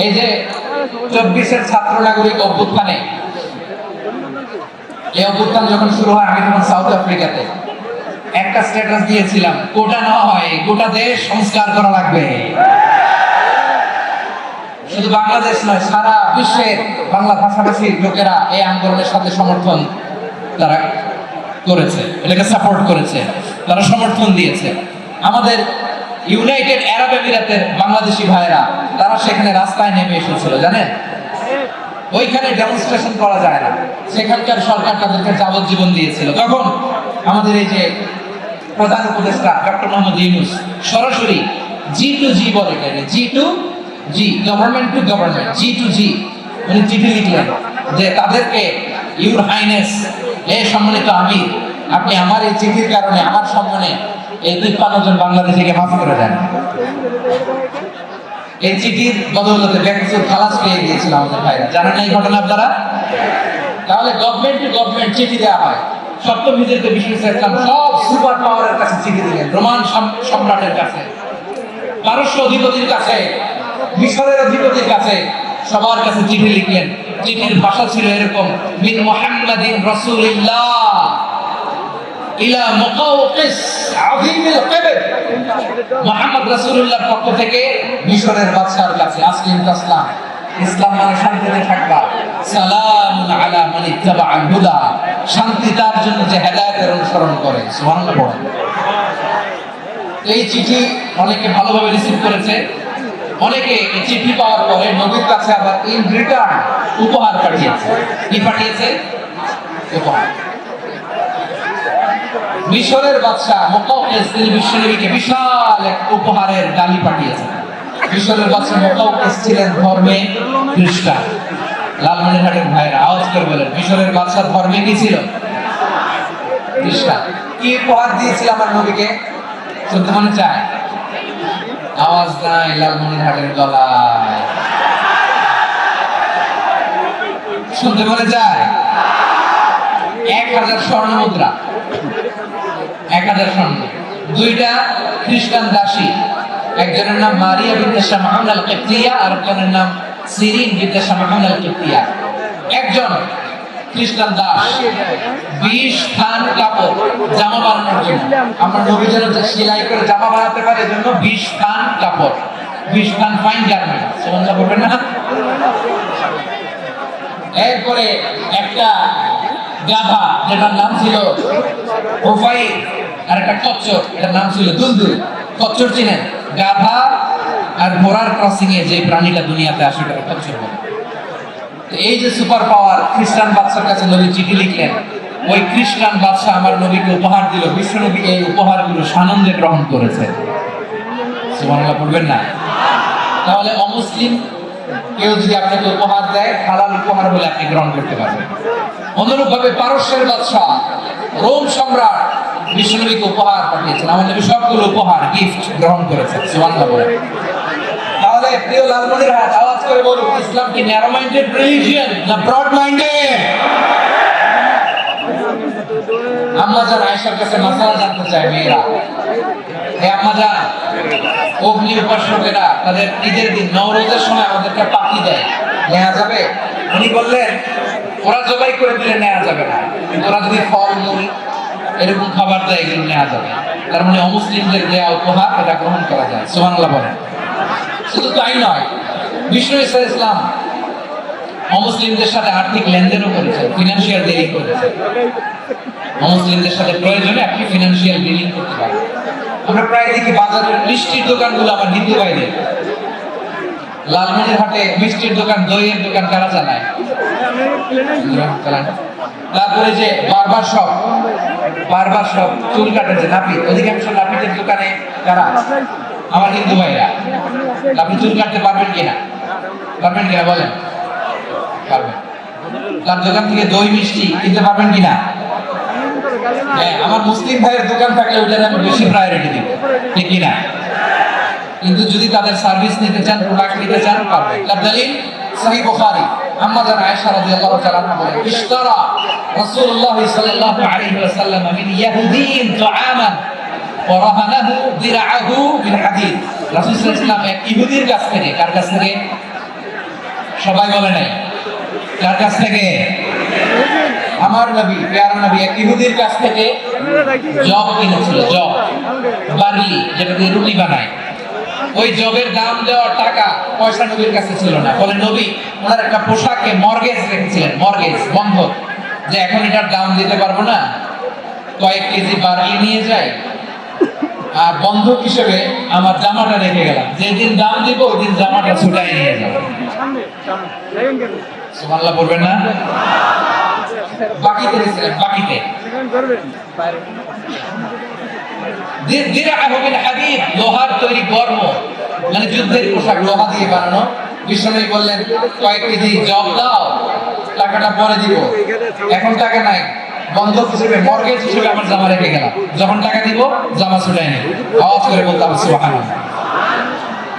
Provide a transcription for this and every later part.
এই যে 24-এর ছাত্র নাগরিক অভ্যুত্থানে, এই অভ্যুত্থান যখন শুরু হয় আমি তখন সাউথ আফ্রিকাতে একটা স্ট্যাটাস দিয়েছিলাম, কোটা নয় গোটা দেশ সংস্কার করা লাগবে। শুধু বাংলাদেশ নয়, সারা বিশ্বের বাংলা ভাষাভাষী লোকেরা এই আন্দোলনের সাথে সমর্থন তারা করেছে, এটাকে সাপোর্ট করেছে, তারা সমর্থন দিয়েছে। আমাদের ইউনাইটেড আরব আমিরাতের বাংলাদেশি ভাইরা তারা সেখানে রাস্তায় নেমে এসেছিল, জানেন? ওইখানে ডেমনস্ট্রেশন করা যায় না, সেখানকার সরকার তাদেরকে যাবজ্জীবন দিয়েছিল। তখন আমাদের এই যে প্রধান উপদেষ্টা ডক্টর মোহাম্মদ ইউনূস সরাসরি G2G বলে, G2G, government to government, G2G, উনি চিঠি লিখলেন যে তাদেরকে, ইউর হাইনেস, এ সম্মানিত আমির, আপনি আমার এই চিঠির কারণে আমার সম্মানে এই 53 জন বাংলাদেশিকে মাফ করে দেন। এই চিঠির বদৌলতে বেকসুর খালাস পেয়ে গিয়েছিল আমাদের ভাইরা, জানেন না এই ঘটনা আপনারা? তাহলে গভর্নমেন্ট টু গভর্নমেন্ট চিঠি দেওয়া হয়। সপ্তম হিজরিতে বিষ্ণু ইসলাম সব সুপার পাওয়ারের কাছে চিঠি দিলেন, রোমান সম্রাটের কাছে, পারস্য অধিপতির কাছে, মিশরের অধিপতির কাছে, সবার কাছে চিঠি লিখলেন। চিঠির ভাষা ছিল এরকম, মিন মুহাম্মাদিন রাসূলিল্লাহ ইলা মুকাওকিস আযীমিল কিবর, মুহাম্মদ রাসূলুল্লাহর পক্ষ থেকে মিশরের বাদশার কাছে, আসলিম তাসলাম, ইসলাম মানে শান্তিতে থাকবা, সালামুন আলা মান ইত্তাবাআল হুদা, শান্তি তার জন্য যে হেদায়েতের অনুসরণ করে। সুবহানাল্লাহ। এই চিঠি অনেকে ভালোভাবে রিসিভ করেছে, অনেকে এই চিঠি পাওয়ার পরে নবীর কাছে আবার ইন রিটার্ন উপহার পাঠিয়েছে। কি পাঠিয়েছে? উপহার। মিশরের বাদশা মুকাওকিস তিনি বিশ্বনবীকে বিশাল এক উপহারের ডালি পাঠিয়েছেন। মিশরের বাদশা মুকাওকিস ছিলেন ধর্মে খ্রিস্টান। লালমনিরহাটের ভাইরা আওয়াজ করে বলেন, মিশরের বাদশা ধর্মে কি ছিল? খ্রিস্টান। কি উপহার দিয়েছিল আমার নবীকে? শুনতে মনে চায়? আওয়াজ নাই লালমনিরহাটের গলায়, শুনতে মনে চায়? 1000 স্বর্ণ মুদ্রা, 1000 স্বর্ণ, 2টা খ্রিস্টান দাসী, একজনের নাম মারিয়া বিনতে শামআন আল কিবতিয়া, আর একজনের নাম সিরিন বিনতে শামআন আল কিবতিয়া। একজন খ্রিস্টান দাস 20 খান কাপড় জামা বানানোর জন্য, আমরা নবী যেন সেলাই করে জামা বানাতে পারে এজন্য 20 খান কাপড়, 20 খান ফাইন গার্মেন্ট। সুবহানাল্লাহ বলবেন না? এরপরে একটা গাধা যেটার নাম ছিল ওফাই, আর একটা কচ্ছর, এটার নাম ছিল দুলদুল। কচ্ছর চিনেন? গাধা আর ঘোড়ার ক্রসিং এ যে প্রাণীটা দুনিয়াতে আসে সেটা কচ্ছর বলে। এই যে সুপার পাওয়ার খ্রিস্টান বাদশার কাছে নবী চিঠি লিখলেন, ওই খ্রিস্টান বাদশা আমার নবীকে উপহার দিল। বিশ্ব নবী এই উপহারগুলো সানন্দে গ্রহণ করেছে। সুবহানাল্লাহ পড়বেন না? তাহলে অমুসলিম কেউ যদি আপনাকে উপহার দেয়, হালাল উপহার বলে আপনি গ্রহণ করতে পারবেন। অনুরূপভাবে পারস্যের বাদশা, রোম সম্রাট বিশ্ব নবীকে উপহার পাঠিয়েছেন, আমার নবী সবগুলো উপহার গিফট গ্রহণ করেছেন। সুবহানাল্লাহ বলেন। তাহলে প্রিয় লালমনিরহাট আওয়াজ করে বলুন, ইসলাম কি ন্যারো মাইন্ডেড রিলিজিয়ন না ব্রড মাইন্ডেড? আম্মা জান আয়েশার কাছে মাসালা জানতে চায় মেয়েরা, হে আম্মা জান, অগ্নি উপাসকেরা তাদের ঈদের দিন নওরোজের সময় আমাদেরকে পাখি দেয়, নেওয়া যাবে? উনি বললেন, ওরা জবাই করে দিলে নেওয়া যাবে না, কিন্তু ওরা যদি ফল মূল এরকম খাবার দেয় এগুলো নেওয়া যাবে। তার মানে অমুসলিমদের দেয়া উপহার এটা গ্রহণ করা যায়। সুবহানাল্লাহ বলেন। শুধু তাই নয়, বিষ্ণু ইসলাম অমুসলিমদের সাথে আর্থিক লেনদেনও করেছে, ফিনান্সিয়াল ডিলিং করেছে। অমুসলিমদের সাথে প্রয়োজনে আপনি ফিনান্সিয়াল ডিলিং করতে পারেন। আমরা প্রায় দেখি বাজারের মিষ্টির দোকানগুলো আমার হিন্দু ভাইদের। লালমনিরহাটে মিষ্টির দোকান, দইয়ের দোকান কারা চালায়? তারপরে যে বারবার শপ, চুল কাটার যে নাপিত, অধিকাংশ নাপিতের দোকানে কারা? আমার হিন্দু ভাইরা। আপনি চুল কাটতে পারবেন কিনা? পারবেন কিনা বলেন? পারবেন। তার দোকান থেকে দই মিষ্টি কিনতে পারবেন কিনা? হ্যাঁ, আমার মুসলিম ভাইয়ের দোকান থাকলে ওইটার আমি বেশি প্রায়োরিটি দিব, ঠিক কিনা? কিন্তু যদি তাদের সার্ভিস নিতে চান, প্রোডাক্ট নিতে চান, পারবেন। তার দলিল সহিহ বুখারী, আম্মা জান আয়েশা রাদিয়াল্লাহু তাআলা আনহা বলেন, ইশতারা রাসূলুল্লাহ সাল্লাল্লাহু আলাইহি ওয়াসাল্লাম মিন ইয়াহুদিয়্যিন তুআমান ওয়া রাহানাহু দিরআহু বিল হাদীদ। রাসূল সাল্লাল্লাহু আলাইহি ওয়াসাল্লাম এক ইহুদির কাছ থেকে, কার কাছ থেকে? সবাই বলে নাই। কার কাছ থেকে? আমার নবী, প্যারা নবী এক ইহুদির কাছ থেকে জব কিনেছিল, জব, বার্লি, যেটা দিয়ে রুটি বানায়। ওই জবের দাম দেওয়ার টাকা পয়সা নবীর কাছে ছিল না। বলে নবী ওনার একটা পোশাকে মর্গেজ রেখেছিলেন, মর্গেজ, বন্ধক, যে এখন এটার দাম দিতে পারবো না, কয়েক কেজি বার্লি নিয়ে যাই আর বন্ধক হিসেবে আমার জামাটা রেখে গেলাম, যেদিন দাম দিব ওই দিন জামাটা ছুটাই নিয়ে যাবো। সুবহানাল্লাহ বলবেন না? বাকিতে দিয়েছিলেন, বাকিতে। লোহার তৈরি বর্ম, মানে যুদ্ধের পোশাক, লোহা দিয়ে বানানো। বিষ্ণু বললেন কয়েক কেজি জব দাও, টাকাটা পরে দিব, এখন টাকা নাই, বন্ধক হিসেবে, মর্গেজ হিসেবে আমার জামা রেখে গেলাম, যখন টাকা দিব জামা ছুটাই নেই। আওয়াজ করে বলতাম সুবহানাল্লাহ।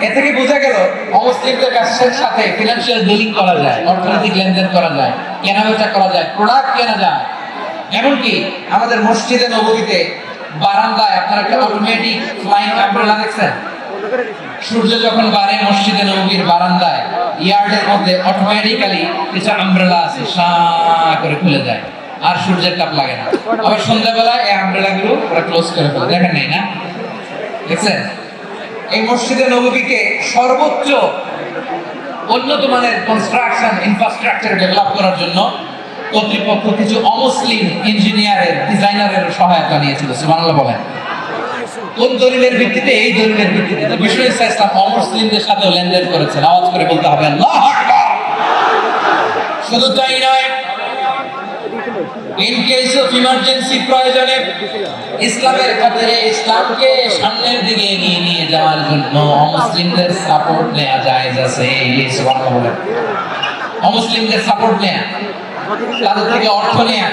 এ থেকে বোঝা গেল অমুসলিমদের কাছের সাথে ফিনান্সিয়াল ডিলিং করা যায়, অর্থনৈতিক লেনদেন করা যায়, কেনাবেচা করা যায়, প্রোডাক্ট কেনা যায়। এমনকি আমাদের মসজিদে নববীতে বারান্দায় আপনারা একটা অটোমেটিক ফ্লাইং আমব্রেলা দেখছেন? সূর্য যখন বাড়ে মসজিদে নববীর বারান্দায় ইয়ার্ডের মধ্যে অটোমেটিক্যালি কিছু আমব্রেলা আছে, সা করে খুলে যায়, আর সূর্যের তাপ লাগে না। আবার সন্ধ্যাবেলায় এই আমব্রেলা গুলো ওরা ক্লোজ করে ফেলে, দেখেন নাই না? দেখছেন? এই মসজিদে নববীকে সর্বোচ্চ উন্নত মানের কনস্ট্রাকশন ইনফ্রাস্ট্রাকচার ডেভেলপ করার জন্য কর্তৃপক্ষ কিছু অমুসলিম ইঞ্জিনিয়ারের, ডিজাইনারের সহায়তা নিয়েছিল। সুবহানাল্লাহ বলেন। কোন দলিলের ভিত্তিতে? এই দলিলের ভিত্তিতে বিষ্ণু ঈসা ইসলাম অমুসলিমদের সাথে লেনদেন করেছেন। আওয়াজ করে বলতে হবে আল্লাহু আকবার। শুধু তাই নয়, ইন কেস অফ ইমার্জেন্সি, প্রয়োজনে ইসলামের খাতিরে, ইসলামকে সামনের দিকে এগিয়ে নিয়ে যাওয়ার জন্য অমুসলিমদের সাপোর্ট নেওয়া জায়েজ আছে। সুবহানাল্লাহ বলেন। অমুসলিমদের সাপোর্ট নেওয়া, তাদের থেকে অর্থ নেওয়া,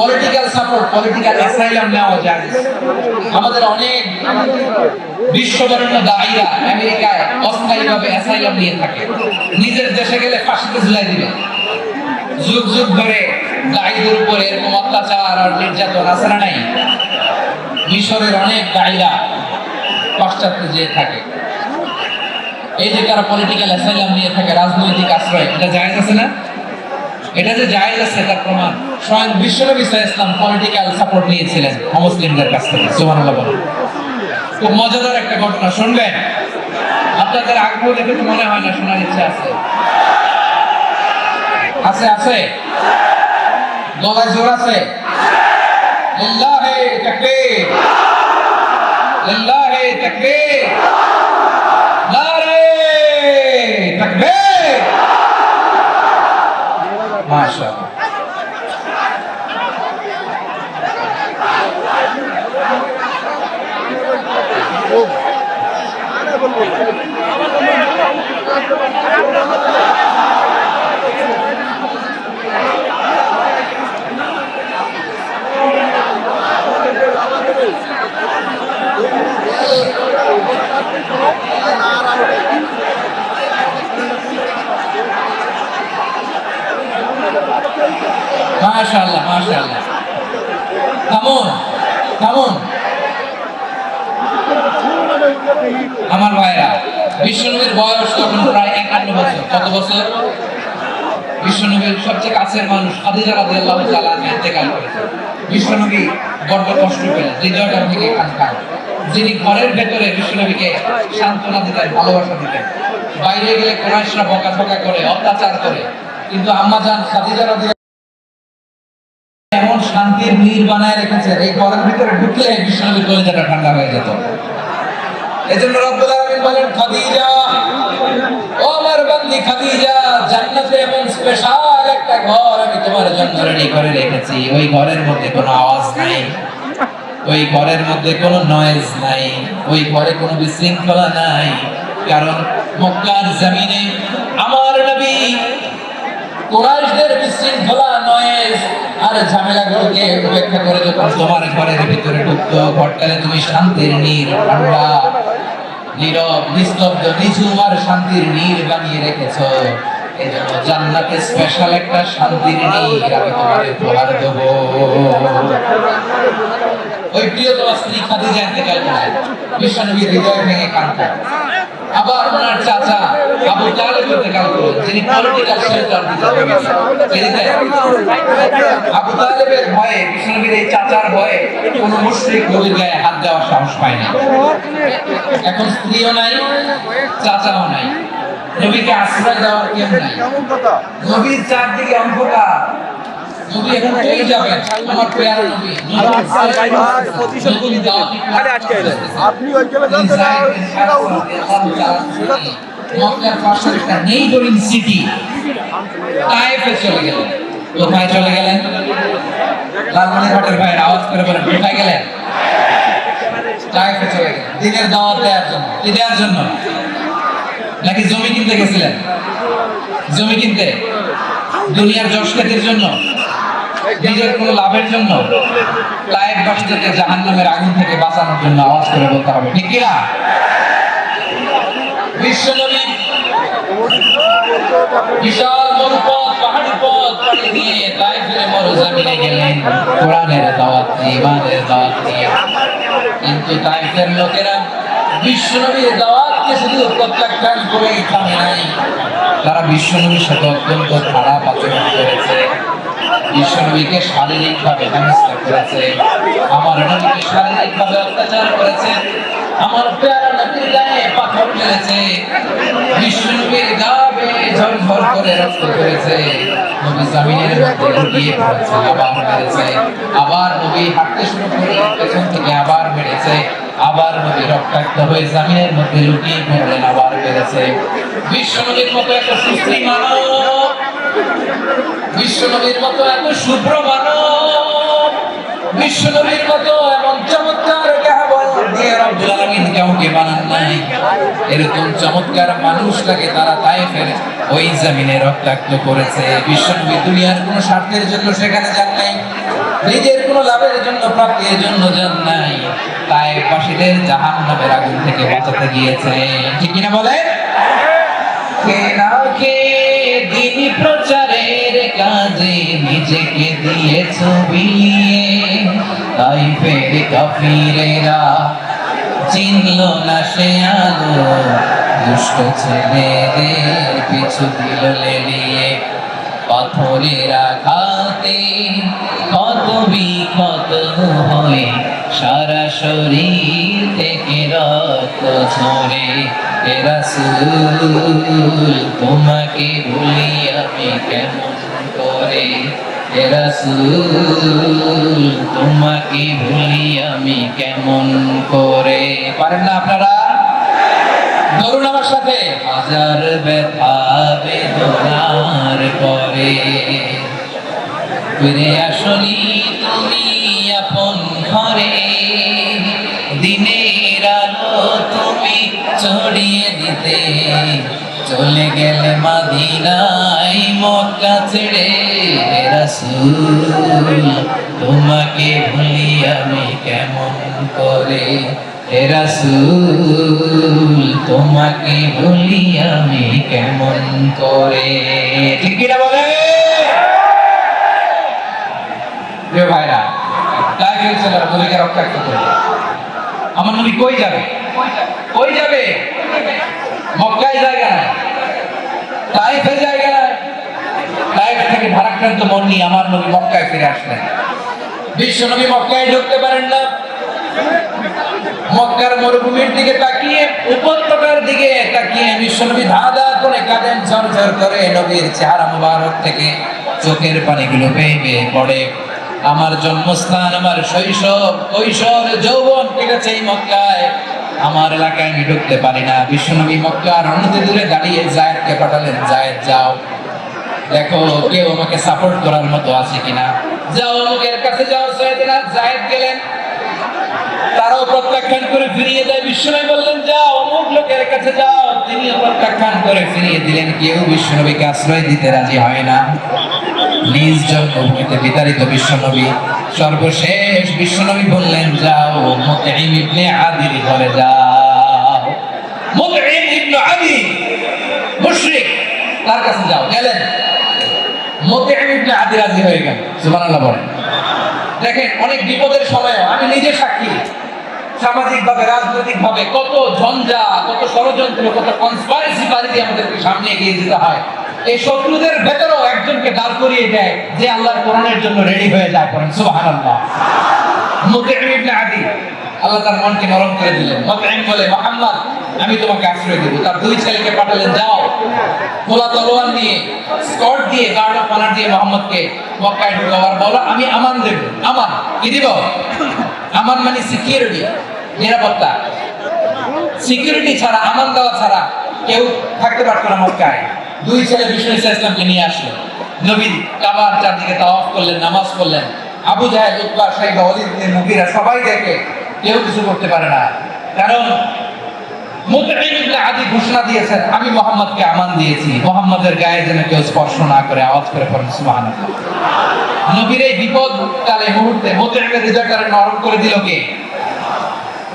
পলিটিক্যাল সাপোর্ট, পলিটিক্যাল অ্যাসাইলাম নেওয়া যায়। আমাদের অনেক বিশ্ববরেণ্য দায়ীরা আমেরিকায় অস্থায়ীভাবে অ্যাসাইলাম নিয়ে থাকে, নিজের দেশে গেলে ফাঁসিতে ঝুলাই দিবে। যুগ যুগ ধরে দায়ীদের উপরে এরকম অত্যাচার আর নির্যাতন আছে না নাই? মিশরের অনেক দায়ীরা পাশ্চাত্যে যেয়ে থাকে। এই যে তারা পলিটিক্যাল অ্যাসাইলাম নিয়ে থাকে, রাজনৈতিক আশ্রয়, এটা জায়েজ আছে না? এটা যে জায়েজ আছে তার প্রমাণ স্বয়ং বিশ্বনবী সাল্লাল্লাহু আলাইহি ওয়াসাল্লাম পলিটিক্যাল সাপোর্ট নিয়েছিলেন মুসলিমদের কাছ থেকে। সুবহানাল্লাহ বলেন। খুব মজাদার একটা ঘটনা শুনবেন, আপনাদের আগ্রহ দেখে তো মনে হয় না শোনার ইচ্ছা আছে? আছে আছে, গলায় জোর আছে। লিল্লাহি তাকবীর, লিল্লাহি তাকবীর, নারে তাকবীর। মাশাআল্লাহ। মাশাআল্লাহ মাশাআল্লাহ। কেমন কেমন আমার ভাইরা, বিশ্বনবীর বয়স তখন প্রায় 51 বছর। কত বছর? বিশ্বনবীর সবচেয়ে কাছের মানুষ খাদিজা রাদিয়াল্লাহু তাআলা ইন্তেকাল করেছেন। বিশ্বনবী বড় কষ্ট পেলেন, হৃদয়টা থেকে কাঁদলেন। যিনি ঘরের ভেতরে বিশ্বনবীকে সান্ত্বনা দিতেন, ভালোবাসা দিতেন, বাইরে গেলে কুরাইশরা বকাঝকা করে, অত্যাচার করে, কিন্তু আম্মা জান খাদিজা রাদিয়াল্লাহু এমন শান্তির নীড় বানায় রেখেছেন, এই ঘরের ভিতরে ঢুকলে বিশ্বনবীর কলিজাটা ঠান্ডা হয়ে যেত। এজন্য রব্বুল আলামিন বলেন, খাদিজা, ও আমার বান্দি খাদিজা, জান্নাতে এমন স্পেশাল একটা ঘর আমি তোমার জন্য রেডি করে রেখেছি। ওই ঘরের মধ্যে কোনো আওয়াজ নাই, ওই ঘরের মধ্যে কোনো নয়েজ নাই, ওই ঘরে কোনো বিশৃঙ্খলা নাই। কারণ মক্কার জমিনে আমার নবী কুরাইশদের বিশৃঙ্খলা, নয়েজ আর ঝামেলাগুলোকে উপেক্ষা করে যখন তোমার ঘরের ভিতরে ঢুকতো, ঘরটাকে তুমি শান্তির নীড়, ঠান্ডা, নীরব, নিস্তব্ধ, নিঝুম আর শান্তির নীড় বানিয়ে রেখেছো। এজন্য জান্নাতে স্পেশাল একটা শান্তির নীড় আমি তোমাকে উপহার দেব। ওই প্রিয়তমা স্ত্রী খাদিজা ইন্তেকাল করেন, বিশ্বনবীর হৃদয় ভেঙে কাঁদতেন। আবার ওনার চাচা আবু তালেব ইন্তেকাল করলেন, যিনি পলিটিক্যাল শেল্টার দিতেন। আবু তালেবের ভয়ে, বিশ্বনবীর এই চাচার ভয়ে কোন মুশরিক নবীর গায়ে হাত দেওয়ার সাহস পায় না। এখন স্ত্রীও নাই, চাচাও নাই, নবীকে আশ্রয় দেওয়ার কেউ নাই। নবীর চারদিকে অন্ধকার, নবী এখন চলে যাবেন। আমার পেয়ারা নবী আপনি মক্কার পাশে একটা নেইবারিং সিটি তায়েফে চলে গেলেন। কোথায় চলে গেলেন? লালমনিরহাটের ভাইয়ের আওয়াজ করে বলেন, কোথায় গেলেন? তায়েফে চলে গেলেন দিনের দাওয়াত দেওয়ার জন্য। কি দেওয়ার জন্য? নাকি জমি কিনতে গেছিলেন? জমি কিনতে, দুনিয়ার যশ খ্যাতির জন্য, নিজের কোনো লাভের জন্য? তায়েফবাসীদেরকে জাহান্নামের আগুন থেকে বাঁচানোর জন্য আওয়াজ করে বলতে হবে, ঠিক কি না? বিশ্বনবী বিশাল মরুপথ, পাহাড়ি পথ পাড়ি দিয়ে তায়েফের মরুজমিনে গেলেন কোরআনের দাওয়াত নিয়ে, ইমানের দাওয়াত নিয়ে। কিন্তু তায়েফের লোকেরা বিশ্বনবীর দাওয়াতকে শুধু প্রত্যাখ্যান করেই থামে নাই, তারা বিশ্বনবীর সাথে অত্যন্ত খারাপ আচরণ করেছে। বিশ্বনবীকে শারীরিকভাবে হেনস্থা করেছে, আমার নবীকে শারীরিকভাবে অত্যাচার করেছে, আমার পেয়ারা নবীর গায়ে পাথর ফেলেছে, বিশ্বনবীর গা বেয়ে ঝরঝর করে রক্ত করেছে, নবী জমিনের মধ্যে লুটিয়ে পড়েছে, আবার মেরেছে, আবার নবী হাঁটতে শুরু করে পেছন থেকে আবার মেরেছে, আবার নবী রক্তাক্ত হয়ে জমিনের মধ্যে লুটিয়ে পড়লেন, আবার মেরেছে। বিশ্বনবীর মতো এত সুশ্রী মানব, বিশ্বনবীর মতো এত শুভ্র মানব, বিশ্বনবীর মতো এমন চমৎকার দিয়ে রব্বুল আলামিন কাউকে বানান নাই। এরকম চমৎকার মানুষটাকে তারা তায়েফের ওই জমিনে রক্তাক্ত করেছে। বিশ্বনবী দুনিয়ার কোনো স্বার্থের জন্য সেখানে যান নাই, নিজের কোনো লাভের জন্য, প্রাপ্তির জন্য যান নাই, তায়েফবাসীদের জাহান্নামের আগুন থেকে বাঁচাতে গিয়েছে। ঠিক কিনা বলে? কে না কে দিন প্রচারের কাজে নিজেকে দিয়েছ বিলিয়ে, তায়েফের কাফিরেরা চিনল না সে আলো, দুষ্ট ছেলেদের পিছু দিল লেলিয়ে, পাথরের আঘাতে ক্ষত বিক্ষত হয়ে সারা শরীর থেকে রক্ত ঝরে। হে রাসূল তোমাকে ভুলি আমি কেমন করে, হে রাসূল তোমাকে ভুলি আমি কেমন করে। পারেন না আপনারা? ধরুন আমার সাথে। হাজার ব্যথা বেদনার পরে ফিরে আসনি তুমি আপন ঘরে, দিনের আলো তুমি ছড়িয়ে দিতে চলে গেলে মদিনায় মক্কা ছেড়ে। হে রাসূল তোমাকে ভুলি আমি কেমন করে, হে রাসূল তোমাকে ভুলি আমি কেমন করে। ঠিক কিনা বলে? প্রিয় ভাইরা, তায়েফের ছেলেরা নবীকে রক্তাক্ত করবে। আমার নবী কই যাবে? কই যাবে? মক্কায় জায়গা নাই, তায়েফে জায়গা নাই। তায়েফ থেকে ভারাক্রান্ত মন নিয়ে আমার নবী মক্কায় ফিরে আসলেন। বিশ্ব নবী মক্কায় ঢুকতে পারেন না। মক্কার মরুভূমির দিকে তাকিয়ে, উপত্যকার দিকে তাকিয়ে বিশ্বনবী ধা ধা করে কাঁদেন, ঝরঝর করে নবীর চেহারা মুবারক থেকে চোখের পানিগুলো বেয়ে বেয়ে পড়ে। আমার জন্মস্থান, আমার শৈশব, কৈশোর, যৌবন কেটেছে এই মক্কায়, আমার এলাকায় আমি ঢুকতে পারি না। বিশ্বনবী মক্কার অন্যতে দূরে দাঁড়িয়ে যায়েদকে পাঠালেন, যায়েদ যাও দেখো কেউ আমাকে সাপোর্ট করার মতো আছে কিনা, যাও অমুকের কাছে যাও। যায়েদ গেলেন, তারাও প্রত্যাখ্যান করে ফিরিয়ে দেয়। বিশ্বনবী বললেন যাও অমুক লোকের কাছে যাও, তিনিও প্রত্যাখ্যান করে ফিরিয়ে দিলেন। কেউ বিশ্বনবীকে আশ্রয় দিতে রাজি হয় না। নিজ জন্মভূমিতে বিতাড়িত বিশ্বনবী, সর্বশেষ বিশ্বনবী বললেন যাও মুতঈম ইবনে আদির ঘরে যাও। মুতঈম ইবনে আদি মুশরিক, তার কাছে যাও। গেলেন, মুতঈম ইবনে আদি রাজি হয়ে গেল। সুবহানাল্লাহ বলেন। দেখেন অনেক বিপদের সময় আমি নিজে সাক্ষী, সামাজিক ভাবে, রাজনৈতিক ভাবে কত ঝঞ্ঝা, কত ষড়যন্ত্র, কত কনস্পাইরেসি বাড়িতে আমাদেরকে সামনে এগিয়ে যেতে হয়। এই শত্রুদের ভেতরেও একজনকে দাঁড় করিয়ে দেয় যে আল্লাহর কোরআনের জন্য রেডি হয়ে যায়। করেন সুবহানাল্লাহ। মুতঈম ইবনে আদি, আল্লাহ তার মনকে নরম করে দিলেন। মুতঈম বলে, মুহাম্মদ আমি তোমাকে আশ্রয় দেব। তার দুই ছেলেকে পাঠালেন, যাও খোলা তলোয়ার নিয়ে, স্কর্ট দিয়ে, গার্ড অফ অনার দিয়ে মুহাম্মদকে মক্কায় ঢোকাবার বলো, আমি আমান দেব। আমান কি দিব? আমান মানে সিকিউরিটি, নিরাপত্তা। সিকিউরিটি ছাড়া, আমান দেওয়া ছাড়া কেউ থাকতে পারতো না মক্কায়। দুই ছেলে বিষ্ণু ইসলামকে নিয়ে আসলো। নবী কাবার চারদিকে তাওয়াফ করলেন, নামাজ পড়লেন। আবু জাহেল, উতবা, শাইবা, ওয়ালিদ ইবনে মুগীরা সবাই দেখে, কেউ কিছু করতে পারে না। কারণ মুতঈম ইবনে আদি ঘোষণা দিয়েছেন, আমি মুহাম্মদকে আমান দিয়েছি, মুহাম্মদের গায়ে যেন কেউ স্পর্শ না করে। আওয়াজ করে পড়েন সুবহানাল্লাহ। নবীর এই বিপদ কালে মুহূর্তে মুতঈমের হৃদয়টারে নরম করে দিল কে?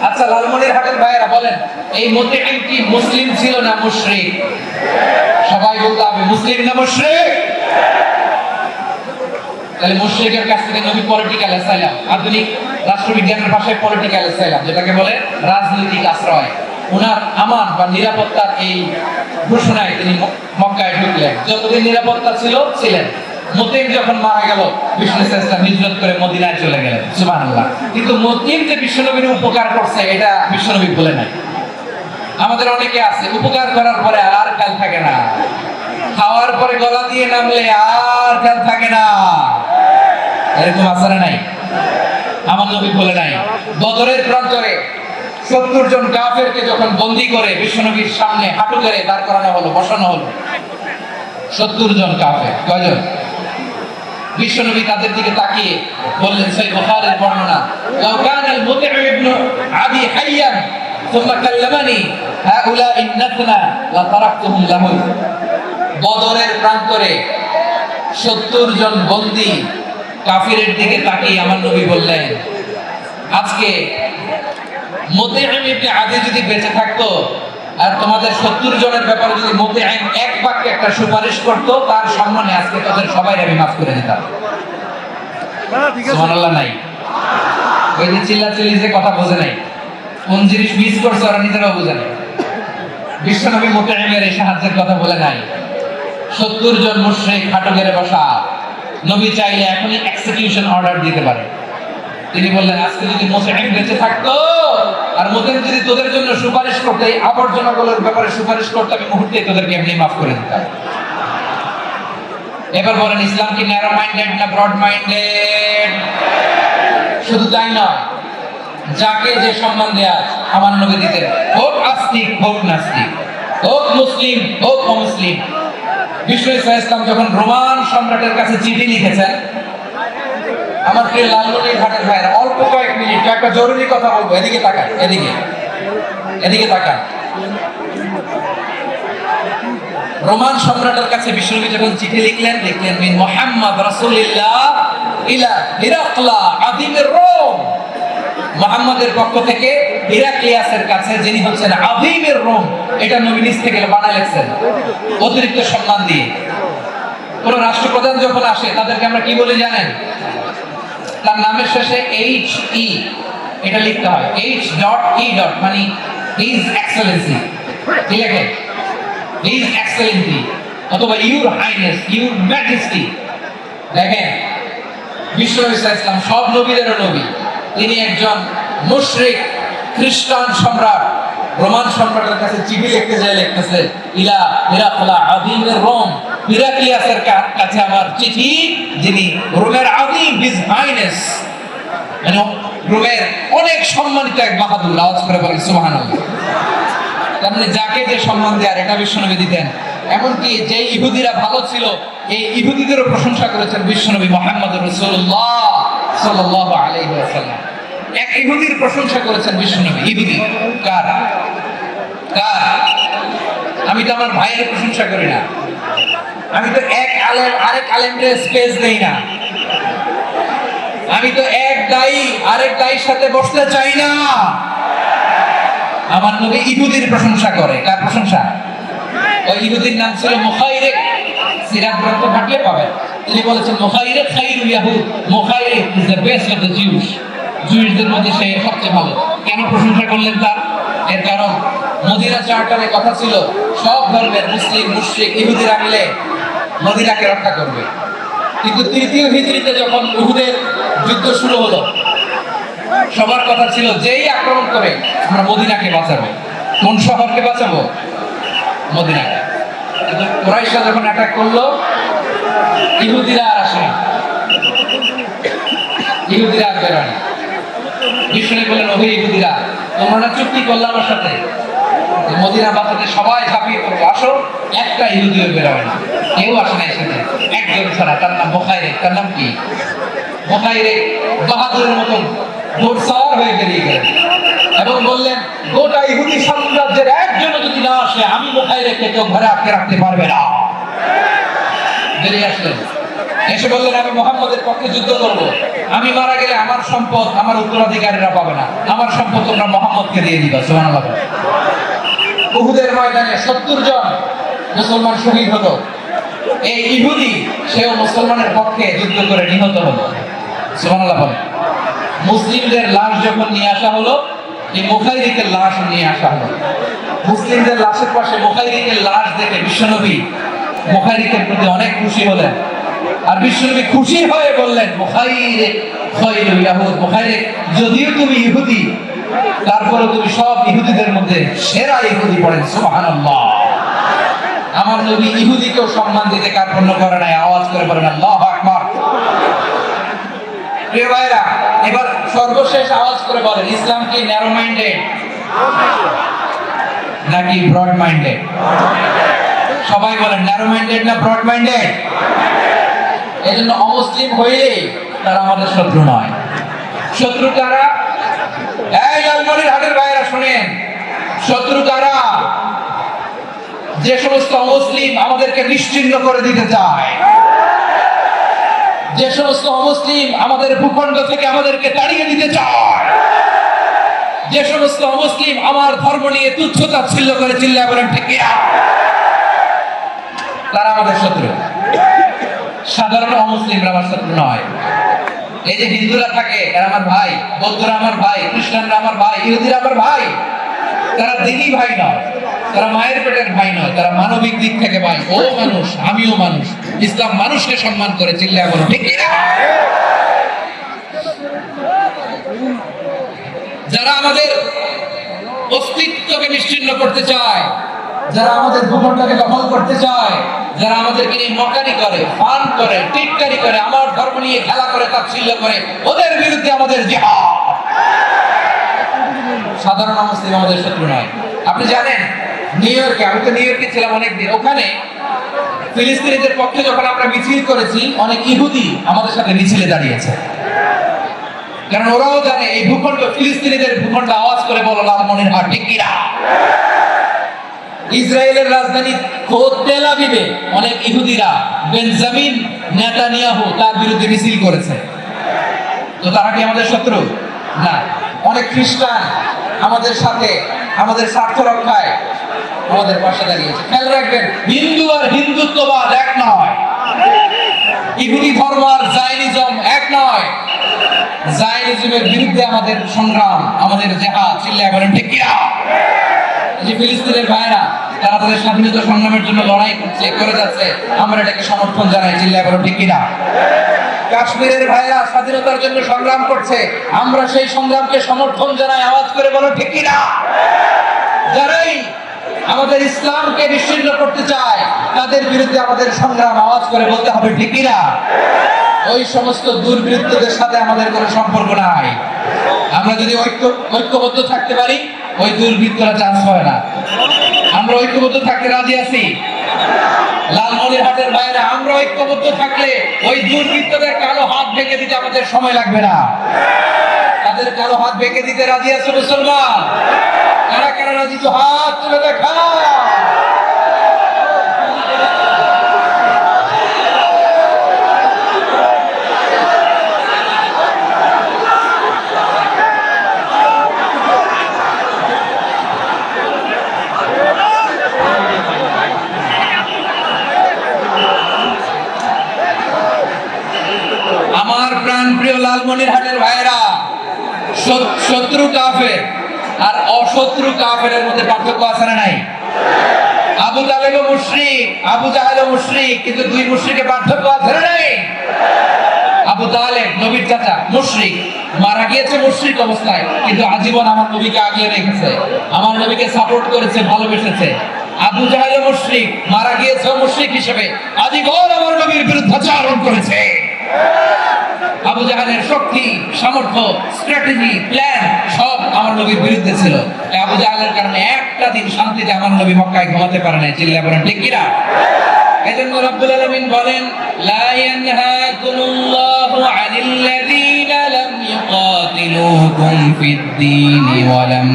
আচ্ছা লালমনিরহাটের ভাইয়েরা বলেন, এই মুতঈম কি মুসলিম ছিল না মুশরিক? সবাই বলতে হবে মুসলিম না মুশরিক? তাহলে মুশরিকের কাছ থেকে নবী পলিটিক্যাল অ্যাসাইলাম, আধুনিক রাষ্ট্রবিজ্ঞানের ভাষায় পলিটিক্যাল অ্যাসাইলাম, যেটাকে বলে রাজনৈতিক আশ্রয়, উনার আমান বা নিরাপত্তার এই ঘোষণায় তিনি মক্কায় ঢুকলেন। যতদিন নিরাপত্তা ছিল ছিলেন। মুতঈম যখন মারা গেল, বিষ্ণু ইসলাম হিজরত করে মদিনায় চলে গেলেন। সুবহানাল্লাহ। কিন্তু মুতঈম যে বিশ্বনবীর উপকার করছে এটা বিশ্বনবী বলে নাই। আমাদের অনেকে আছে উপকার করার পরে আর খেয়াল থাকে না, খাওয়ার পরে গলা দিয়ে নামলে আর খেয়াল থাকে না। এরকম আছে না নাই? আমার নবী বলে নাই। বদরের প্রান্তরে 70 জন কাফেরকে যখন বন্দী করে বিশ্বনবীর সামনে হাঁটু করে দাঁড় করানো হলো, বসানো হলো, 70 জন কাফের। কয়জন? বিশ্বনবী তাদের দিকে তাকিয়ে বললেন, সহিহ বুখারীর বর্ণনা, লাউ কানাল মুতঈম ইবনে আদি হাইয়ান সুম্মা কাল্লামানি হাউলাঈ নাতনা লা তারাকতুহুম লাহু। বদরের প্রান্তরে 70 জন বন্দী কাফিরের দিকে তাকিয়ে আমার নবী বললেন, আজকে মুতঈম ইবনে আদি যদি বেঁচে থাকতো আর তোমাদের 70 জনের ব্যাপারে যদি মুতঈম এক বাক্যে একটা সুপারিশ করতো, তার সম্মানে আজকে তাদের সবাই আমি মাফ করে দিতাম। সুবহানাল্লাহ নাই? ওই যে চিল্লাচিল্লি যে কথা বোঝে নাই, কোন জিনিস মিস করছে ওরা নিজেরাও বোঝে নাই। বিশ্বনবী মুতঈমের এই সাহায্যের কথা বলে নাই। 70 জন মুশরিক হাঁটু গেড়ে বসা, নবী চাইলে এখনই এক্সিকিউশন অর্ডার দিতে পারে। তিনি বললেন, আজকে যদি মুতঈম বেঁচে থাকতো আর মুতঈম যদি তোদের জন্য সুপারিশ করতে, আবর্জনাগুলোর ব্যাপারে সুপারিশ করতে, আমি মুহূর্তে তোদেরকে এমনি মাফ করে দিতাম। এবার বলেন, ইসলাম কি ন্যারো মাইন্ডেড না ব্রড মাইন্ডেড? শুধু তাই নয়, যাকে যে সম্মান দেয়া আমার নবী দিতেন, হোক আস্তিক হোক নাস্তিক, হোক মুসলিম হোক অমুসলিম। বিষ্ণু ইসলাম যখন রোমান সম্রাটের কাছে চিঠি লিখেছেন, আমার প্রিয় লালমনিরহাটের ভাইরা, অল্প কয়েক মিনিট একটা জরুরি কথা বলবো। এদিকে তাকান, এদিকে তাকান। রোমান সম্রাটের কাছে বিশ্বনবী যখন চিঠি লিখলেন, মিন মুহাম্মদ রাসূলুল্লাহ ইলা হিরাকলা আযীমির রোম। মুহাম্মদের পক্ষ থেকে হিরাক্লিয়াসের কাছে, যিনি হচ্ছেন আযীমির রোম। এটা নবী নিজ থেকে বানায় লিখছেন অতিরিক্ত সম্মান দিয়ে। কোন রাষ্ট্রপ্রধান যখন আসে তাদেরকে আমরা কি বলি জানেন? তার নামের শেষে HE এটা লিখতে হয়। H.E. মানে হিজ এক্সেলেন্সি। কি লেখে? হিজ এক্সেলেন্সি অথবা ইউর হাইনেস, ইউর ম্যাজেস্টি। দেখেন, বিশ্বনবী সাল্লাল্লাহু আলাইহি ওয়াসাল্লাম সব নবীদেরও নবী। তিনি একজন মুশরিক খ্রিস্টান সম্রাট রোমান সম্রাটের কাছে চিঠি লিখতে যায়, লিখতেছে, ইলা হিরাকলা আযীমির রোম। হিরাক্লিয়াসের কাছে আমার চিঠি, যিনি রোমের আযীম, হিজ হাইনেস, মানে রোমের অনেক সম্মানিত এক বাহাদুর। আওয়াজ করে বলেন সুবহানাল্লাহ। তার মানে যাকে যে সম্মান দেয়ার এটা বিশ্বনবী দিতেন। এমনকি যে ইহুদিরা ভালো ছিল, এই ইহুদিদেরও প্রশংসা করেছেন বিশ্বনবী মুহাম্মদুর রাসূলুল্লাহ সাল্লাল্লাহু আলাইহি ওয়াসাল্লাম। এক ইহুদির প্রশংসা করেছেন বিশ্বনবী। ইহুদি কার? আমি তো আমার ভাইয়ের প্রশংসা করি না, আমি তো এক আলেম আরেক আলেমকে স্পেস দেই না, আমি তো এক দায়ী আরেক দায়ীর সাথে বসতে চাই না। আমার নবী ইহুদির প্রশংসা করে। কার প্রশংসা? ওই ইহুদির নাম ছিল মুখাইরিক। সিরাত গ্রন্থ ঘাটলে পাবেন। তিনি বলেছেন, মুখাইরিক খাইরু ইয়াহুদ, Mukhayriq is the best of the Jews. জুইসদের মধ্যে সে সবচেয়ে ভালো। কেন প্রশংসা করলেন তার? এর কারণ মদিনা চার্টারে কথা ছিল সব ধর্মের মুসলিম, মুশরিক, ইহুদিরা মিলে মদিনাকে রক্ষা করবে। কিন্তু তৃতীয় হিজরিতে যখন উহুদের যুদ্ধ শুরু হলো, সবার কথা ছিল যেই আক্রমণ করে আমরা মদিনাকে বাঁচাবো। কোন শহরকে বাঁচাবো? মদিনাকে। কিন্তু কুরাইশরা যখন অ্যাটাক করলো, ইহুদিরা আর আসে না, ইহুদিরা আর বেরোয় না। বিষ্ণু বললেন, ওহে ইহুদিরা, তোমরা না চুক্তি করলে আমার সাথে মদিনা বাঁচাতে সবাই ঝাঁপিয়ে পড়বে, আসো। একটা ইহুদিও বেরোয় না, কেউ আসে না এসেছে, একজন ছাড়া, তার নাম বুখাইরে। তার নাম কি? বুখাইরে বাহাদুরের মতন ঘোড়সওয়ার হয়ে বেরিয়ে গেলেন এবং বললেন, গোটা ইহুদি সাম্রাজ্যের একজনও যদি না আসে, আমি বুখাইরেকে কেউ ঘরে আটকে রাখতে পারবে না। বেরিয়ে আসলেন, এসে বললেন, আমি মুহাম্মদের পক্ষে যুদ্ধ করব। আমি মারা গেলে আমার সম্পদ আমার উত্তরাধিকারীরা পাবে না, আমার সম্পদ তোমরা মুহাম্মদকে দিয়ে দিবা। সুবহানাল্লাহ। উহুদের ময়দানে 70 জন মুসলমান শহীদ হলো। এই ইহুদি সেও মুসলমানের পক্ষে যুদ্ধ করে নিহত হলো। সুবহানাল্লাহ। মুসলিমদের লাশ যখন নিয়ে আসা হলো, এই মুখাইরিকে লাশ নিয়ে আসা হলো। মুসলিমদের লাশের পাশে মুখাইরিকে লাশ দেখে বিশ্বনবী মুখাইরিকের প্রতি অনেক খুশি হলেন। আর বিশ্বনবী খুশি হয়ে বললেন, মুখাইরিক খায়রুল ইয়াহুদ, মুখাইরিক যদিও তুমি ইহুদি, তারপরে তুমি সব ইহুদিদের মধ্যে সেরা ইহুদি। পড়েন সুবহানাল্লাহ। আমার নবী ইহুদিকেও সম্মান দিতে কার্পণ্য করে নাই। আওয়াজ করে বলেন আল্লাহু আকবার। প্রিয় ভাইরা, এবার সর্বশেষ আওয়াজ করে বলেন, ইসলাম কি ন্যারো মাইন্ডেড নাকি ব্রড মাইন্ডেড? সবাই বলেন, ন্যারো মাইন্ডেড না ব্রড মাইন্ডেড? এজন্য অমুসলিম হইলেই তারা আমাদের শত্রু নয়। শত্রু কারা? এই লালমনির হাটের ভাইরা শুনেন, শত্রু কারা? যে সমস্ত অমুসলিম আমাদেরকে নিশ্চিহ্ন করে দিতে চায়, যে সমস্ত অমুসলিম আমাদের ভূখণ্ড থেকে আমাদেরকে তাড়িয়ে দিতে চায়, যে সমস্ত অমুসলিম আমার ধর্ম নিয়ে তুচ্ছ-তাচ্ছিল্য করে, চিল্লায় বলেন ঠিক কিনা? তারা আমাদের শত্রু। সাধারণ অমুসলিমরা আমার শত্রু নয়। এই যে হিন্দুরা থাকে, এরা আমার ভাই, বৌদ্ধরা আমার ভাই, খ্রিস্টানরা আমার ভাই, ইহুদিরা আমার ভাই। তারা দিনই ভাই নয়, তারা মায়ের পেটের ভাই নয়, তারা মানবিক দিক থেকে ভাই। ও মানুষ, আমিও মানুষ। ইসলাম মানুষকে সম্মান করে, চিল্লায় বলো ঠিক কিনা? যারা আমাদের অস্তিত্বকে নিশ্চিহ্ন করতে চায়, যারা আমাদের ভূখণ্ডকে দখল করতে চায়, যারা আমাদেরকে নিয়ে মকারি করে, ফান করে, টিটকারি করে, আমার ধর্ম নিয়ে খেলা করে, তাচ্ছিল্য করে, ওদের বিরুদ্ধে আমাদের জিহাদ। সাধারণ মুসলিম আমাদের শত্রু নয়। আপনি জানেন, নিউ ইয়র্কে, আমি তো নিউ ইয়র্কে ছিলাম অনেকদিন, ওখানে ফিলিস্তিনিদের পক্ষে যখন আমরা মিছিল করেছি, অনেক ইহুদি আমাদের সাথে মিছিলে দাঁড়িয়েছে। কারণ ওরাও জানে এই ভূখণ্ড ফিলিস্তিনিদের ভূখণ্ড। আওয়াজ করে বলো লালমনির হাট ঠিক কিনা? ইসরায়েলের রাজধানী খোদ তেল আবিবে অনেক ইহুদিরা বেঞ্জামিন নেতানিয়াহু তার বিরুদ্ধে মিছিল করেছে। তো তারা কি আমাদের শত্রু? না। অনেক খ্রিস্টান আমাদের সাথে, আমাদের স্বার্থ রক্ষায় আমাদের পাশে দাঁড়িয়েছে। খেয়াল রাখবেন, হিন্দু আর হিন্দুত্ববাদ এক নয়, ইহুদি ধর্ম আর জায়নিজম এক নয়। জায়নিজমের বিরুদ্ধে আমাদের সংগ্রাম, আমাদের জিহাদ, চিল্লায় বলেন ঠিক কিনা? যে ফিলিস্তিনের ভাইরা, তারা তাদের স্বাধীনতা সংগ্রামের জন্য লড়াই করছে, করে যাচ্ছে, আমরা এটাকে সমর্থন জানাই, চিল্লায় বলেন ঠিক কিনা? কাশ্মীরের ভাইরা স্বাধীনতার জন্য সংগ্রাম করছে, আমরা সেই সংগ্রামকে সমর্থন জানাই, আওয়াজ করে বলো ঠিক কিনা? যারাই আমাদের ইসলামকে নিশ্চিহ্ন করতে চায়, তাদের বিরুদ্ধে আমাদের সংগ্রাম, আওয়াজ করে বলতে হবে ঠিক কিনা? ওই সমস্ত দুর্বৃত্তদের সাথে আমাদের কোনো সম্পর্ক নাই। আমরা যদি ঐক্যবদ্ধ থাকতে পারি, ওই দুর্বৃত্তরা চান্স পায় না। আমরা ঐক্যবদ্ধ থাকতে রাজি আছি। লালমনিরহাটের ভাইরা, আমরা ঐক্যবদ্ধ থাকলে ওই দুর্বৃত্তদের কালো হাত ভেঙে দিতে আমাদের সময় লাগবে না। তাদের কালো হাত ভেঙে দিতে রাজি আছে মুসলমান? কারা কারা রাজি? তো হাত তুলে দেখা। আমার প্রাণ প্রিয় লালমনিরহাটের ভাইরা, শত্রু কাফের আর অশত্রু কাফেরের মধ্যে পার্থক্য আছে না নাই? আবু তালেবও মুশরিক, আবু জাহেলও মুশরিক, কিন্তু দুই মুশরিকের পার্থক্য আছে না নাই? আবু তালেব নবীর চাচা মুশরিক, মারা গিয়েছে মুশরিক অবস্থায়, কিন্তু আজীবন আমার নবীকে আগলে রেখেছে, আমার নবীকে সাপোর্ট করেছে, ভালোবেসেছে। আবু জাহেল মুশরিক, মারা গিয়েছে মুশরিক হিসেবে, আজীবন আমার নবীর বিরুদ্ধাচরণ করেছে। আবু জাহেলের শক্তি, সামর্থ্য, স্ট্র্যাটেজি, প্ল্যান সব আমার নবীর বিরুদ্ধে ছিল। আবু জাহেলের কারণে একটা দিন শান্তিতে আমার নবী মক্কায় ঘুমাতে পারে না। চিল্লা বলেন ঠিক কিনা? এজন্য রব্বুল আলামিন বলেন, লা ইয়ানহাকুমুল্লাহু আনিল্লাযীনা লাম ইউকাতিলুকুম ফিদ-দীনি ওয়া লাম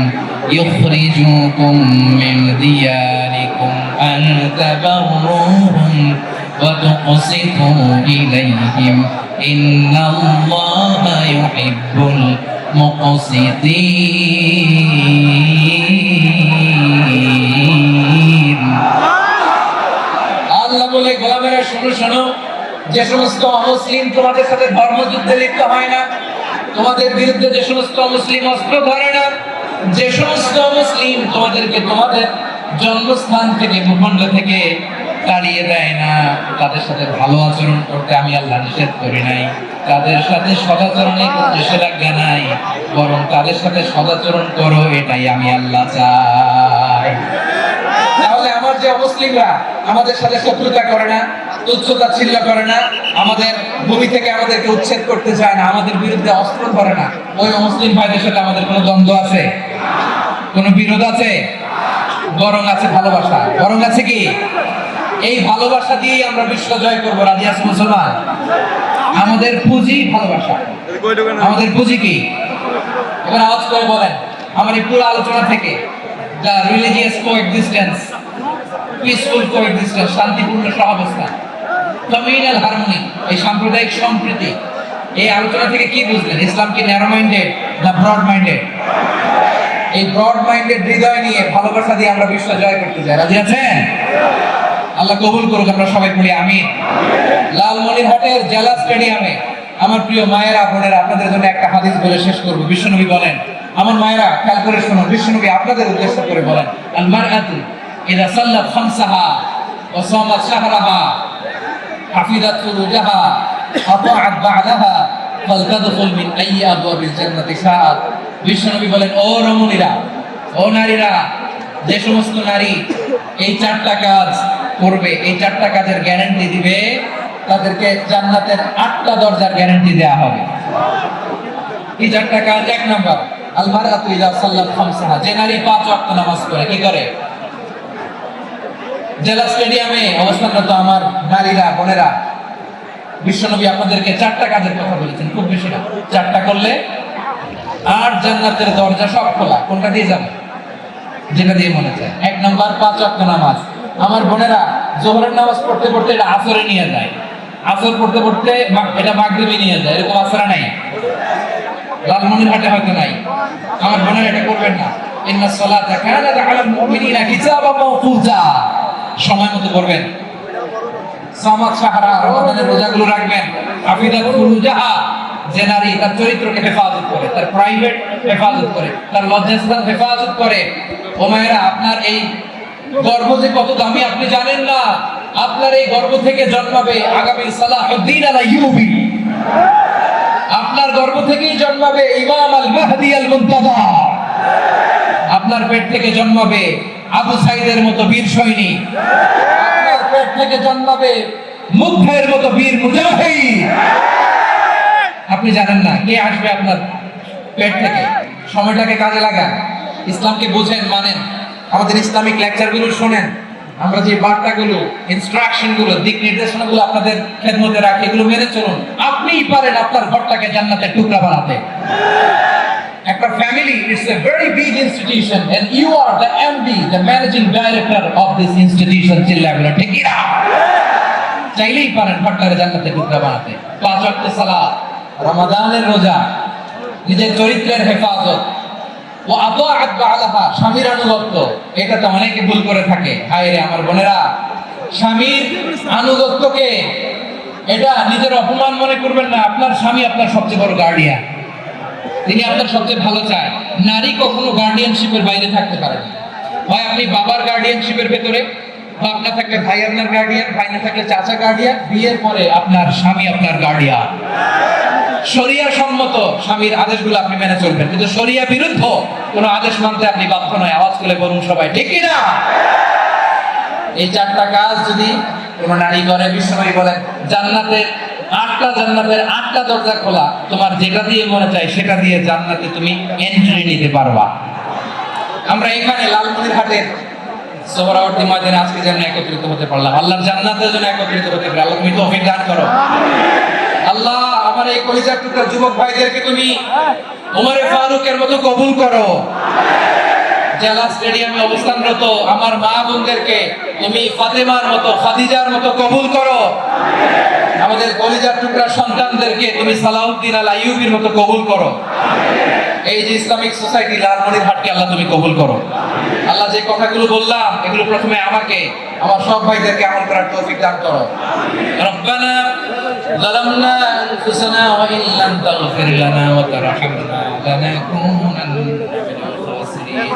ইখরিজুকুম মিন দিয়ারিকুম আন তাবাররুহুম ওয়া তুকসিতু ইলাইহিম ইন্নাল্লাহা ইউহিব্বুল মুকসিতিন। আল্লাহ বলে, গোলামেরা শোনো শোনো, যে সমস্ত অমুসলিম তোমাদের সাথে ধর্মযুদ্ধে লিপ্ত হয় না, তোমাদের বিরুদ্ধে যে সমস্ত মুসলিম অস্ত্র ধরে না, যে সমস্ত মুসলিম তোমাদেরকে তোমাদের জন্মস্থান থেকে, ভূখণ্ড থেকে তাড়িয়ে দেয় না, তাদের সাথে ভালো আচরণ করতে আমি আল্লাহ নিষেধ করি নাই। তাদের সাথে সদাচরণে কোনো নিষেধাজ্ঞা নাই, বরং তাদের সাথে সদাচরণ করো, এটাই আমি আল্লাহ চাই। তাহলে আমার যে অমুসলিমরা আমাদের সাথে শত্রুতা করে না, তুচ্ছতাচ্ছিল্য করে না, আমাদের ভূমি থেকে আমাদেরকে উচ্ছেদ করতে চায় না, আমাদের বিরুদ্ধে অস্ত্র ধরে না, ওই মুসলিম ভাইদের সাথে আমাদের কোনো দ্বন্দ্ব আছে? কোনো বিরোধ আছে? বরং আছে ভালোবাসা। বরং আছে কি? এই ভালোবাসা দিয়েই আমরা বিশ্ব জয় করবো। রাজি আছে মুসলমান? আমাদের পুঁজি ভালোবাসা। আমাদের পুঁজি কি? এবার আওয়াজ করে বলেন, আমার এই পুরো আলোচনা থেকে the religious coexistence, peaceful coexistence, শান্তিপূর্ণ সহাবস্থান, communal harmony, এই সাম্প্রদায়িক সম্প্রীতি, এই আলোচনা থেকে কি বুঝলেন? ইসলাম কি ন্যারো মাইন্ডেড না ব্রড মাইন্ডেড? এই ব্রড মাইন্ডেড হৃদয় নিয়ে, ভালোবাসা দিয়ে আমরা বিশ্ব জয় করতে চাই। রাজি আছেন? আল্লাহ কবুল করুক, আমরা সবাই পড়ি আমিন। লালমনিরহাটের জেলা স্টেডিয়ামে আমার প্রিয় মায়েরা, বোনেরা, আপনাদের জন্য একটা হাদিস বলে শেষ করব। বিশ্বনবী বলেন, আমার মায়েরা খেয়াল করে শুনুন, বিশ্বনবী আপনাদের উদ্দেশ্য করে বলেন, আল মারআতু ইযা সাল্লাত খামসাহা ওয়া সামাত শাহরাহা হাফিজাত ফুরুজাহা আতাআত বা'দাহা ফালতাদখুল মিন আইয়ি আবওয়াবিল জান্নাতি শাআত। বিশ্বনবী বলেন, ও রমণীরা, ও নারীরা, যে সমস্ত নারী এই চারটা কাজ করবে, এই চারটা কাজের গ্যারান্টি দিবে, তাদেরকে জান্নাতের 8টা দরজার গ্যারান্টি দেয়া হবে। এই চারটা কাজ, এক নাম্বার, আল মারআতু ইযা সাল্লাত খামসাহা, যে নারী 5 ওয়াক্ত নামাজ পড়ে। কি করে? জেলা স্টেডিয়ামে অবস্থানরত আমার নারীরা, বোনেরা, বিশ্বনবী আপনাদেরকে চারটা কাজের কথা বলেছেন, খুব বেশি না, চারটা করলে 8 জান্নাতের দরজা সব খোলা। কোনটা দিয়ে যাবে? যেটা দিয়ে মনে চায়। এক নাম্বার 5 ওয়াক্ত নামাজ। আমার বোনেরা জোহরের নামাজ পড়তে পড়তে এটা আসরে নিয়ে যায়, আসর পড়তে পড়তে এটা মাগরিবে নিয়ে যায়, এরকম আসরা নাই? লালমনিরহাটে হয়তো নাই। আমার বোনেরা এটা করবেন না। ইন্নাস সালাতা কানাত আলাল মুমিনিনা কিতাবাম মাওকুতা, সময় মতো করবেন। সামাত শাহরা, রমাদানের রোজাগুলো রাখবেন। হাফিজাত ফুরুজাহা, যে নারী তার চরিত্রকে হেফাজত করে, তার প্রাইভেট হেফাজত করে, তার লজ্জাস্থান হেফাজত করে। ও মায়েরা, আপনার এই গর্ভ যে কত দামি আপনি জানেন না। আপনার এই গর্ভ থেকে জন্মাবে আগামী সালাহুদ্দিন আল আইয়ুবী। আপনার গর্ভ থেকেই জন্মাবে ইমাম আল মাহদি আল মুনতাযা। আপনার পেট থেকে জন্মাবে আবু সাইদের মতো বীর সৈনিক। আপনার পেট থেকে জন্মাবে মুগ্ধের মতো বীর মুজাহিদ। আপনি জানেন না কে আসবে আপনার পেট থেকে। সময়টাকে কাজে লাগান, ইসলামকে বুঝেন, মানেন, আমাদের ইসলামিক লেকচারগুলো শোনেন, আমরা যে বার্তাগুলো, ইনস্ট্রাকশনগুলো, দিক নির্দেশনাগুলো আপনাদের খেদমতে রাখি, এগুলো মেনে চলুন। আপনিই পারেন আপনার ঘরটাকে জান্নাতের টুকরা বানাতে। একটা family, it's a very big institution and you are the MD, the managing director of this institution। চিল্লায় বলো ঠিক না? চাইলেই পারেন ঘরটাকে জান্নাতের টুকরা বানাতে। 5 ওয়াক্ত সালাত, রমাদানের রোজা, নিজের চরিত্রের হেফাজত, ও আতাআত বা'দাহা, স্বামীর আনুগত্য। এটা তো অনেকে ভুল করে থাকে। হায় রে আমার বোনেরা, স্বামীর আনুগত্যকে এটা নিজের অপমান মনে করবেন না। আপনার স্বামী আপনার সবচেয়ে বড় গার্ডিয়ান। তিনি আপনার সবচেয়ে ভালো চায়। নারী কখনো গার্ডিয়ানশিপের বাইরে থাকতে পারে না। হয় আপনি বাবার গার্ডিয়ানশিপের ভেতরে, বা আপনার থাকলে ভাই আপনার গার্ডিয়ান, ভাই না থাকলে চাচা গার্ডিয়ান, বিয়ের পরে আপনার স্বামী আপনার গার্ডিয়ান। শরিয়া সম্মত স্বামীর আদেশগুলো আপনি মেনে চলবেন, কিন্তু শরিয়া বিরুদ্ধ কোনো আদেশ মানতে আপনি বাধ্য নয়। আওয়াজ করে বলুন সবাই, ঠিক কি না? এই চারটা কাজ যদি কোনো নারী করে, বিশ্বনবী বলেন জান্নাতের 8টা জান্নাতের 8টা দরজা খোলা, তোমার যেটা দিয়ে মনে চায় সেটা দিয়ে জান্নাতে তুমি এন্ট্রি নিতে পারবা। আমরা এখানে লালমনিরহাটের সোহরাওয়ার্দী ময়দানে আজকে যেন একত্রিত হতে পারলাম, আল্লাহর জান্নাতের জন্য একত্রিত হতে পারলাম। আল্লাহ তুমি তৌফিক দান করো। আল্লাহ আমার এই কলিজার টুকরা যুবক ভাইদেরকে তুমি ওমরে ফারুকের মতো কবুল করো। জেলা স্টেডিয়ামে অবস্থানরত আমার মা বোনদেরকে তুমি ফাতেমার মতো, খাদিজার মতো কবুল করো। আমাদের কলিজার টুকরা সন্তানদেরকে তুমি সালাউদ্দিন আল আইয়ুবীর মতো কবুল করো। এই যে ইসলামিক সোসাইটি লালমনিরহাটকে আল্লাহ তুমি কবুল করো। আল্লাহ যে কথাগুলো বললাম এগুলো প্রথমে আমাকে, আমার সব ভাইদেরকে আমল করার তৌফিক দান করো। রব্বানা যালামনা আনফুসানা ওয়া ইন লাম তাগফির লানা ওয়া তারহামনা লানাকুনান্না মিনাল খাসিরিন।